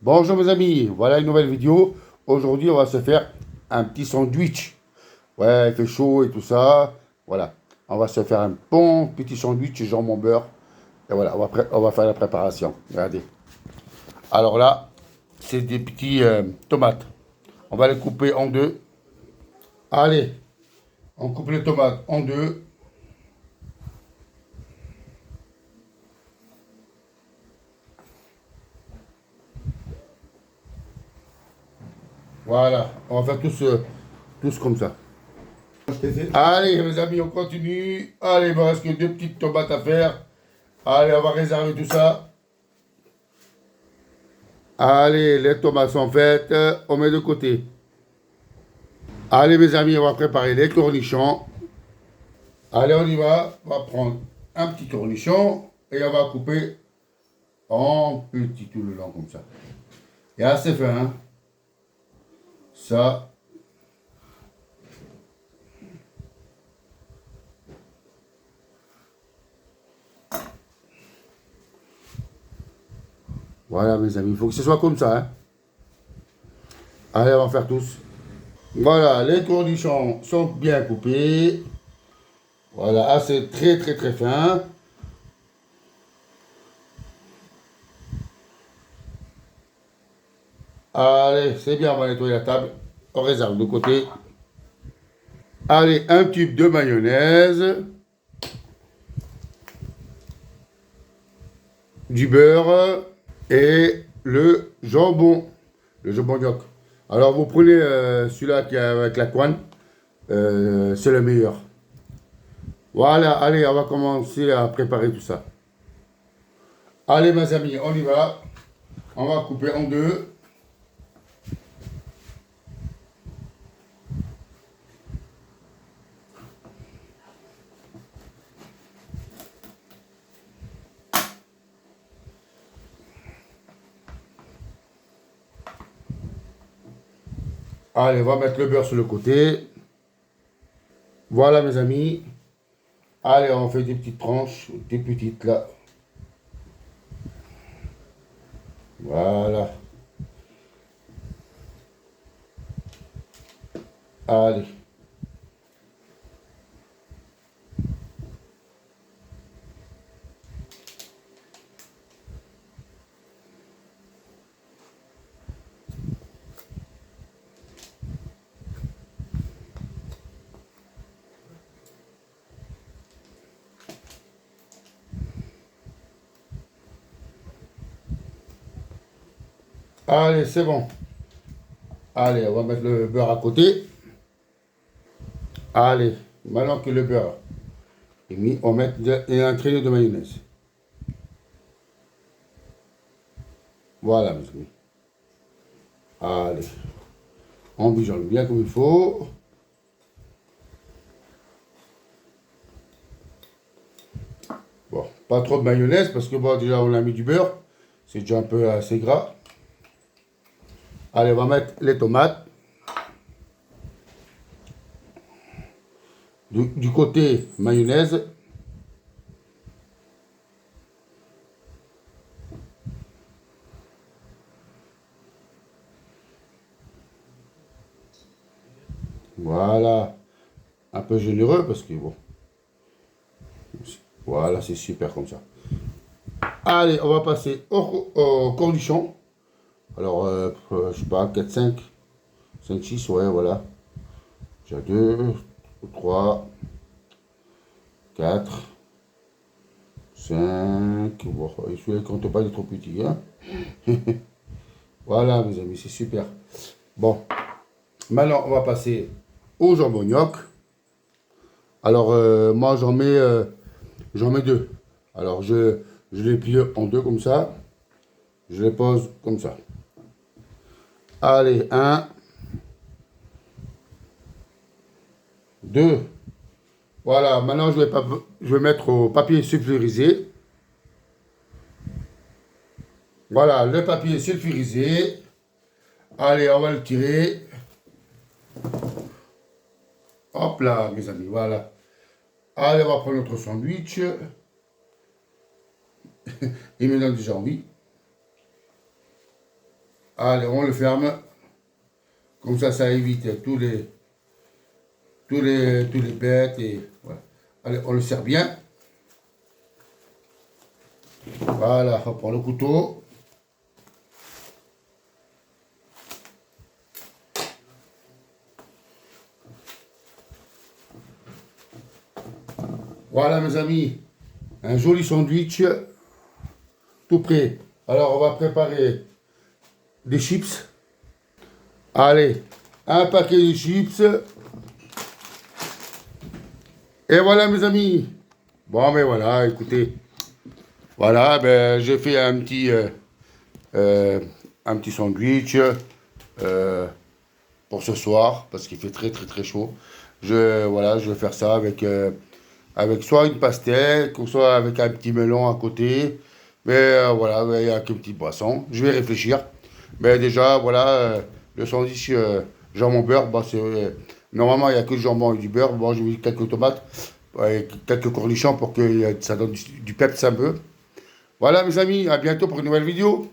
Bonjour mes amis, voilà une nouvelle vidéo. Aujourd'hui, on va se faire un petit sandwich. Ouais, il fait chaud et tout ça. Voilà, on va se faire un bon petit sandwich jambon beurre. Et voilà, on va faire la préparation. Regardez. Alors là, c'est des petits tomates. On va les couper en deux. Allez, on coupe les tomates en deux. Voilà, on va faire tous comme ça. Allez, mes amis, on continue. Allez, il me reste que deux petites tomates à faire. Allez, on va réserver tout ça. Allez, les tomates sont faites. On met de côté. Allez, mes amis, on va préparer les cornichons. Allez, on y va. On va prendre un petit cornichon et on va couper en petit tout le long comme ça. Et assez fin, hein. Ça. Voilà, mes amis, il faut que ce soit comme ça, hein. Allez, on va faire tous. Voilà, les cornichons sont bien coupés. Voilà, assez très fin. Allez, c'est bien, on va nettoyer la table. On réserve de côté. Allez, un tube de mayonnaise. Du beurre et le jambon gnoc. Alors vous prenez celui-là qui est avec la couenne, c'est le meilleur. Voilà, allez, on va commencer à préparer tout ça. Allez mes amis, on y va. On va couper en deux. Allez, on va mettre le beurre sur le côté. Voilà mes amis. Allez, on fait des petites tranches, des petites là. Voilà. Allez. Allez, c'est bon. Allez, on va mettre le beurre à côté. Allez, maintenant que le beurre est mis, on va mettre un traîneau de mayonnaise. Voilà, mes amis. Allez, on mijote bien comme il faut. Bon, pas trop de mayonnaise parce que bon, déjà on a mis du beurre. C'est déjà un peu assez gras. Allez, on va mettre les tomates. Du côté mayonnaise. Voilà. Un peu généreux parce que bon. Voilà, c'est super comme ça. Allez, on va passer au cornichon. Alors, je sais pas, 4, 5, 5, 6, ouais, voilà. J'ai 2, 3, 4, 5. Bon, celui-là, ne compte pas, il est trop petit. Hein. Voilà, mes amis, c'est super. Bon, maintenant, on va passer au jambon gnoc. Alors, moi, j'en mets deux. Alors, je les plie en deux comme ça. Je les pose comme ça. Allez, un, deux. Voilà, maintenant, je vais mettre au papier sulfurisé. Voilà, le papier sulfurisé. Allez, on va le tirer. Hop là, mes amis, voilà. Allez, on va prendre notre sandwich. Il me donne déjà envie. Allez, on le ferme. Comme ça évite tous les bêtes et voilà. Allez, on le serre bien. Voilà, on prend le couteau. Voilà mes amis, un joli sandwich, tout prêt. Alors on va préparer des chips. Allez, un paquet de chips. Et voilà mes amis. Bon mais voilà, écoutez. Voilà, ben j'ai fait un petit sandwich pour ce soir parce qu'il fait très chaud. Voilà, je vais faire ça avec soit une pastèque ou soit avec un petit melon à côté. Mais voilà, avec une petite boisson. Je vais réfléchir. Mais déjà, voilà, le sandwich jambon beurre, bah, normalement il n'y a que le jambon et du beurre. Bon, j'ai mis quelques tomates et quelques cornichons pour que ça donne du peps un peu. Voilà mes amis, à bientôt pour une nouvelle vidéo.